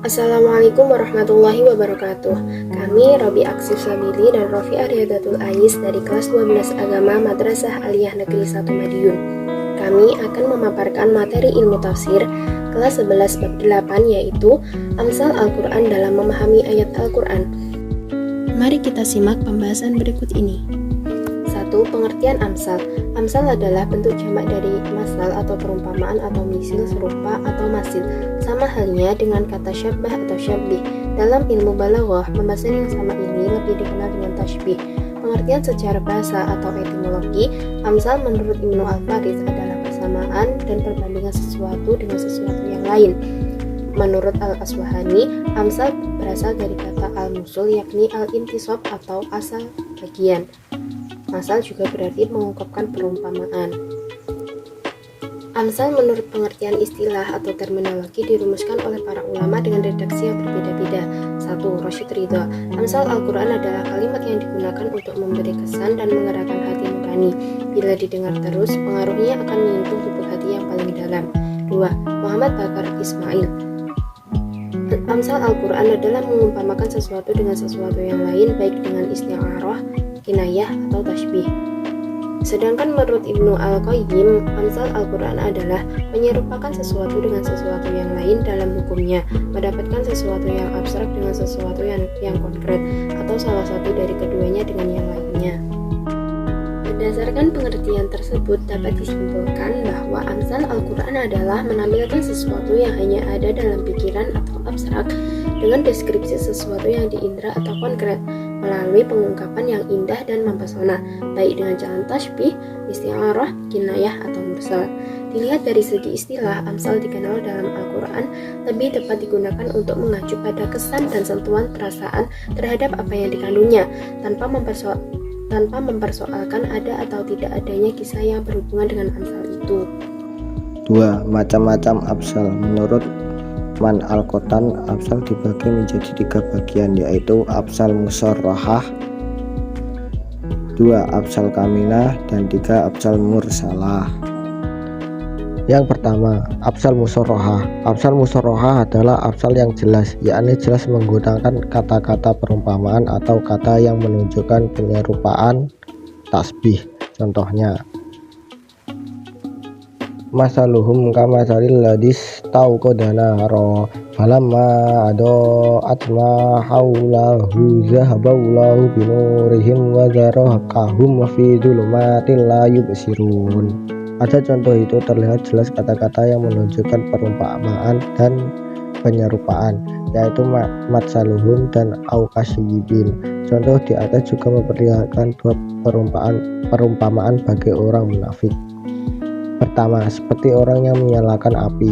Assalamualaikum warahmatullahi wabarakatuh. Kami Robi Aksif Sabili dan Rofi Aryadatul Ais dari kelas 12 Agama Madrasah Aliyah Negeri 1 Madiun. Kami akan memaparkan materi ilmu tafsir kelas 11 bab 8, yaitu Amsal Al-Quran dalam memahami ayat Al-Quran. Mari kita simak pembahasan berikut ini. 1. Pengertian amsal. Amsal adalah bentuk jamak dari masal atau perumpamaan atau misil, serupa atau masil. Sama halnya dengan kata syabbah atau syabbih. Dalam ilmu balaghah, pembahasan yang sama ini lebih dikenal dengan tashbih. Pengertian secara bahasa atau etimologi, amsal menurut Ibnu Al-Faris adalah persamaan dan perbandingan sesuatu dengan sesuatu yang lain. Menurut Al-Aswahani, amsal berasal dari kata al-musul, yakni al-intisab atau asal bagian. Masal juga berarti mengungkapkan perumpamaan. Amsal menurut pengertian istilah atau terminologi dirumuskan oleh para ulama dengan redaksi yang berbeda-beda. 1. Rasyid Ridha. Amsal Al-Quran adalah kalimat yang digunakan untuk memberi kesan dan menggerakkan hati nurani. Bila didengar terus, pengaruhnya akan menyentuh lubuk hati yang paling dalam. 2. Muhammad Bakar Ismail. Amsal Al-Quran adalah mengumpamakan sesuatu dengan sesuatu yang lain, baik dengan isti'arah, kinayah, atau tashbih. Sedangkan menurut Ibnu Al-Qayyim, amsal Al-Quran adalah menyerupakan sesuatu dengan sesuatu yang lain dalam hukumnya, mendapatkan sesuatu yang abstrak dengan sesuatu yang konkret, atau salah satu dari keduanya dengan yang lainnya. Berdasarkan pengertian tersebut, dapat disimpulkan bahwa amsal Al-Quran adalah menampilkan sesuatu yang hanya ada dalam pikiran atau abstrak dengan deskripsi sesuatu yang diindra atau konkret melalui pengungkapan yang indah dan mempesona, baik dengan jalan tashbih, isti'arah, kinayah, atau mursal. Dilihat dari segi istilah, amsal dikenal dalam Al-Quran lebih tepat digunakan untuk mengacu pada kesan dan sentuhan perasaan terhadap apa yang dikandungnya, tanpa mempersoalkan ada atau tidak adanya kisah yang berhubungan dengan amsal itu. 2. Macam-macam amsal. Menurut Man Al-Qotan, amsal dibagi menjadi 3 bagian, yaitu amsal musharrahah, 2 amsal kaminah, dan 3 amsal mursalah. Yang pertama, amsal musharrahah. Amsal musharrahah adalah amsal yang jelas, yakni jelas menggunakan kata-kata perumpamaan atau kata yang menunjukkan penyerupaan tasbih. Contohnya, masaluhum kamasalil ladis tauqada naro falamma atma haulahu zahaballahu binurihim wa zaraqahum fi dhulumatil la yubsirun. Pada contoh itu terlihat jelas kata-kata yang menunjukkan perumpamaan dan penyerupaan, yaitu matsaluhum dan aukasyibin. Contoh di atas juga memperlihatkan dua perumpamaan bagi orang munafik. Pertama, seperti orang yang menyalakan api,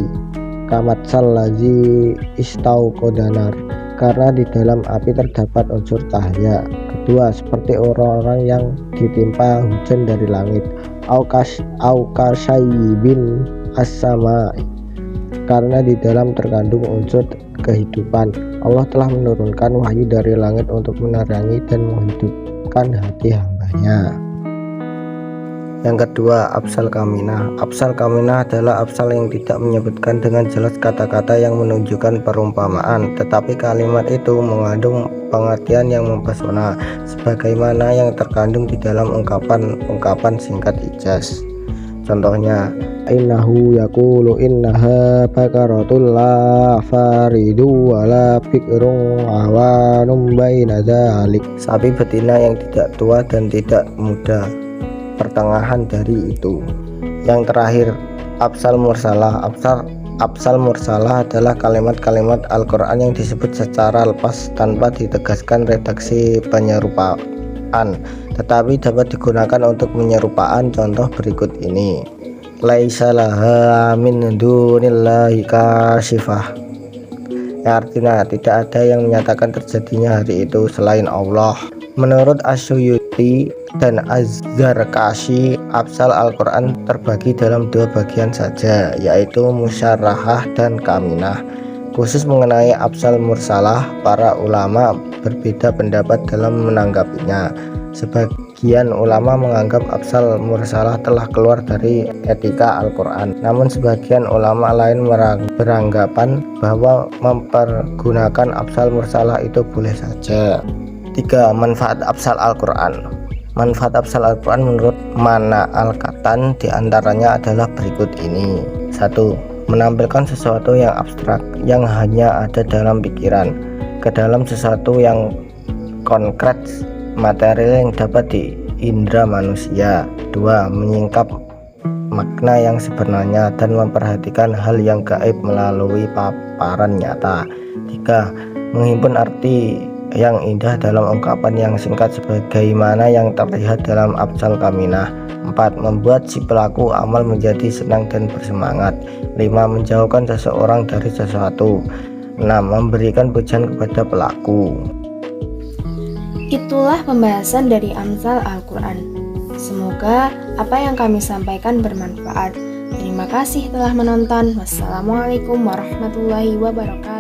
kamatsal lazi istauqodanar, karena di dalam api terdapat unsur cahaya. Kedua, seperti orang-orang yang ditimpa hujan dari langit, aukasyibin as-sama, karena di dalam terkandung unsur kehidupan. Allah telah menurunkan wahyu dari langit untuk menerangi dan menghidupkan hati hambanya. Yang kedua, amsal kaminah. Amsal kaminah adalah amsal yang tidak menyebutkan dengan jelas kata-kata yang menunjukkan perumpamaan, tetapi kalimat itu mengandung pengertian yang mempesona, sebagaimana yang terkandung di dalam ungkapan singkat ijaz. Contohnya, innahu yaqulu innaha baqaratul la faridu wala bikrun awanum baina dzalik. Sapi betina yang tidak tua dan tidak muda, pertengahan dari itu. Yang terakhir, amsal mursalah. Amsal mursalah adalah kalimat-kalimat Al-Quran yang disebut secara lepas tanpa ditegaskan redaksi penyerupaan, tetapi dapat digunakan untuk penyerupaan. Contoh berikut ini: laisa laha min dunillahi kashifah, yang artinya tidak ada yang menyatakan terjadinya hari itu selain Allah. Menurut Asyuyuti dan Az-Zarkashi, amsal Al-Quran terbagi dalam 2 bagian saja, yaitu musyarrahah dan kaminah. Khusus mengenai amsal mursalah, para ulama berbeda pendapat dalam menanggapinya. Sebagian ulama menganggap Amsal Mursalah telah keluar dari etika Al-Quran. Namun sebagian ulama lain beranggapan bahwa mempergunakan Amsal Mursalah itu boleh saja. 3. Manfaat Amsal Al-Quran. Manfaat Amsal Al-Quran menurut Mana Al-Katan diantaranya adalah berikut ini. 1. Menampilkan sesuatu yang abstrak yang hanya ada dalam pikiran ke dalam sesuatu yang konkret material yang dapat diindra manusia. 2. Menyingkap makna yang sebenarnya dan memperhatikan hal yang gaib melalui paparan nyata. 3. Menghimpun arti yang indah dalam ungkapan yang singkat sebagaimana yang terlihat dalam Amsal Kaminah. 4. Membuat si pelaku amal menjadi senang dan bersemangat. 5. Menjauhkan seseorang dari sesuatu. 6. Memberikan pujian kepada pelaku. Itulah pembahasan dari Amsal Al-Quran. Semoga apa yang kami sampaikan bermanfaat. Terima kasih telah menonton. Wassalamualaikum warahmatullahi wabarakatuh.